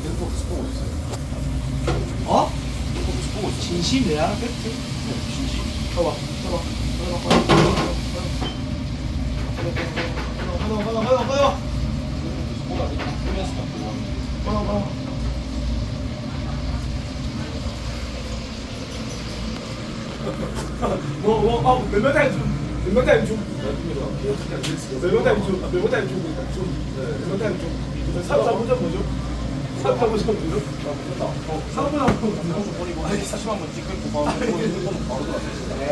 넷버크스 보고 있어요. 어? 넷버크스 보고 있어요. 진심이야? 팩트? 네, 진심. 봐봐. 넷버크스 보다 보면서 딱 보고. 몇몇 타임 좀, 몇몇 타임 좀, 몇몇 타임 좀, 몇몇 타임 좀, 몇몇 타임 좀. 사보자 뭐죠? 사보자 뭐죠? 사보자 뭐죠? 버리고 40만 번 찍고 바로 들어왔어요.